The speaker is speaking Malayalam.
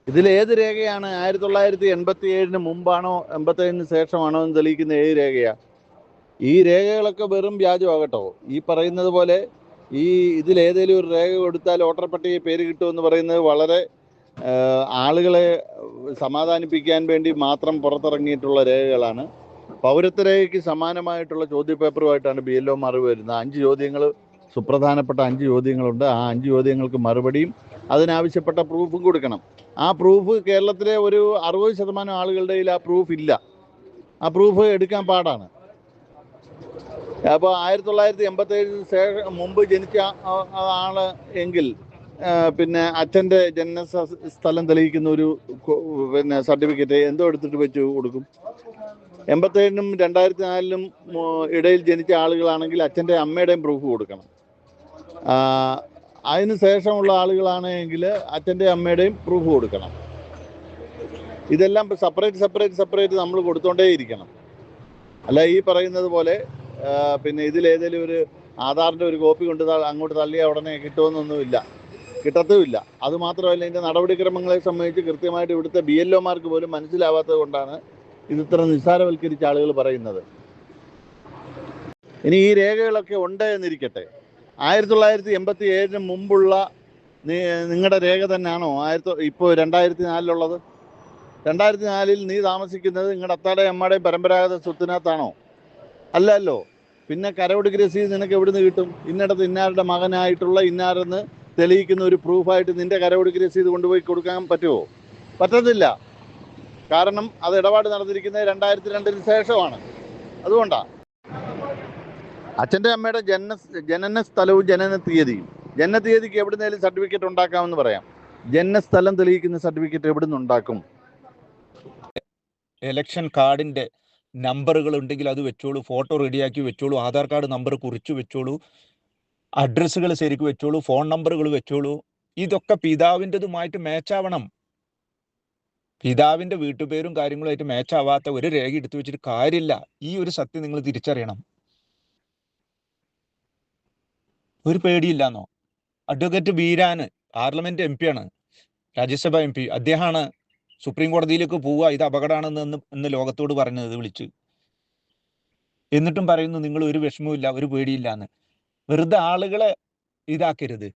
ഇതിലേത് രേഖയാണ് 1987 മുമ്പാണോ 87 ശേഷമാണോ എന്ന് തെളിയിക്കുന്ന ഏത് രേഖയാ? ഈ രേഖകളൊക്കെ വെറും വ്യാജമാകട്ടോ. ഈ പറയുന്നത് പോലെ ഇതിലേതെങ്കിലും ഒരു രേഖ കൊടുത്താൽ വോട്ടർ പട്ടികയിൽ പേര് കിട്ടുമെന്ന് പറയുന്നത് വളരെ ആളുകളെ സമാധാനിപ്പിക്കാൻ വേണ്ടി മാത്രം പുറത്തിറങ്ങിയിട്ടുള്ള രേഖകളാണ്. പൗരത്വ രേഖയ്ക്ക് സമാനമായിട്ടുള്ള ചോദ്യപേപ്പറുമായിട്ടാണ് BLOമാർ വരുന്നത്. 5 ചോദ്യങ്ങൾ, സുപ്രധാനപ്പെട്ട 5 ചോദ്യങ്ങളുണ്ട്. ആ 5 ചോദ്യങ്ങൾക്ക് മറുപടിയും അതിനാവശ്യപ്പെട്ട പ്രൂഫും കൊടുക്കണം. ആ പ്രൂഫ് കേരളത്തിലെ ഒരു 60% ആളുകളുടെ കയ്യിൽ ആ പ്രൂഫ് ഇല്ല. ആ പ്രൂഫ് എടുക്കാൻ പാടാണ്. അപ്പോൾ 1987 മുമ്പ് ജനിച്ച ആള് എങ്കിൽ പിന്നെ അച്ഛൻ്റെ ജനന സ്ഥലം തെളിയിക്കുന്ന ഒരു സർട്ടിഫിക്കറ്റ് എന്തോ എടുത്തിട്ട് വെച്ച് കൊടുക്കും. 87-നും 2004-നും ഇടയിൽ ജനിച്ച ആളുകളാണെങ്കിൽ അച്ഛൻ്റെ അമ്മയുടെയും പ്രൂഫ് കൊടുക്കണം. അതിന് ശേഷമുള്ള ആളുകളാണെങ്കിൽ അച്ഛൻ്റെ അമ്മയുടെയും പ്രൂഫ് കൊടുക്കണം. ഇതെല്ലാം സെപ്പറേറ്റ് നമ്മൾ കൊടുത്തോണ്ടേയിരിക്കണം. അല്ല ഈ പറയുന്നത് പോലെ പിന്നെ ഇതിലേതെങ്കിലും ഒരു ആധാറിൻ്റെ ഒരു കോപ്പി കൊണ്ട് അങ്ങോട്ട് തള്ളിയ ഉടനെ കിട്ടുമെന്നൊന്നുമില്ല, കിട്ടത്തുമില്ല. അതുമാത്രമല്ല, ഇതിൻ്റെ നടപടിക്രമങ്ങളെ സംബന്ധിച്ച് കൃത്യമായിട്ട് ഇവിടുത്തെ BLOമാർക്ക് പോലും മനസ്സിലാവാത്തത് കൊണ്ടാണ് ഇതിത്ര നിസ്സാരവൽക്കരിച്ച ആളുകൾ പറയുന്നത്. ഇനി ഈ രേഖകളൊക്കെ ഉണ്ട് എന്നിരിക്കട്ടെ, 1987 മുമ്പുള്ള നിങ്ങളുടെ രേഖ തന്നെയാണോ ഇപ്പോൾ 2004-ലുള്ളത്? 2004-ൽ നീ താമസിക്കുന്നത് നിങ്ങളുടെ അത്താടെയും അമ്മയുടെയും പരമ്പരാഗത സ്വത്തിനകത്താണോ? അല്ലല്ലോ. പിന്നെ കരവടുക്ക് രസീത് നിനക്ക് എവിടുന്ന് കിട്ടും? ഇന്നിടത്ത് ഇന്നാരുടെ മകനായിട്ടുള്ള ഇന്നാരെന്ന് തെളിയിക്കുന്ന ഒരു പ്രൂഫായിട്ട് നിന്റെ കരവടുക്ക് രസീത് കൊണ്ടുപോയി കൊടുക്കാൻ പറ്റുമോ? പറ്റത്തില്ല. കാരണം അത് ഇടപാട് നടന്നിരിക്കുന്നത് 2002-ന് ശേഷമാണ്. അതുകൊണ്ടാണ് അച്ഛൻ്റെ അമ്മയുടെ ജനന സ്ഥലവും ജനന തീയതിയും. ജനന തീയതിക്ക് എവിടുന്നേലും സർട്ടിഫിക്കറ്റ് ഉണ്ടാക്കാമെന്ന് പറയാം. ജനനസ്ഥലം തെളിയിക്കുന്ന സർട്ടിഫിക്കറ്റ് എവിടുന്ന് ഉണ്ടാക്കും? ഇലക്ഷൻ കാർഡിന്റെ നമ്പറുകൾ ഉണ്ടെങ്കിൽ അത് വെച്ചോളൂ, ഫോട്ടോ റെഡിയാക്കി വെച്ചോളൂ, ആധാർ കാർഡ് നമ്പർ കുറിച്ച് വെച്ചോളൂ, അഡ്രസ്സുകൾ ശരിക്കും വെച്ചോളൂ, ഫോൺ നമ്പറുകൾ വെച്ചോളൂ. ഇതൊക്കെ പിതാവിൻ്റെതുമായിട്ട് മാച്ചാവണം. പിതാവിന്റെ വീട്ടുപേരും കാര്യങ്ങളുമായിട്ട് മാച്ചാവാത്ത ഒരു രേഖ എടുത്തു വെച്ചിട്ട് കാര്യമില്ല. ഈ ഒരു സത്യം നിങ്ങൾ തിരിച്ചറിയണം. ഒരു പേടിയില്ലാന്നോ? അഡ്വക്കേറ്റ് ബീരാന് പാർലമെന്റ് MP ആണ്, രാജ്യസഭ MP. അദ്ദേഹമാണ് സുപ്രീം കോടതിയിലേക്ക് പോവുക, ഇത് അപകടമാണെന്ന് ഇന്ന് ലോകത്തോട് പറഞ്ഞത് വിളിച്ച്. എന്നിട്ടും പറയുന്നു നിങ്ങൾ ഒരു വിഷമവും ഇല്ല, ഒരു പേടിയില്ല എന്ന്. വെറുതെ ആളുകളെ ഇതാക്കരുത്.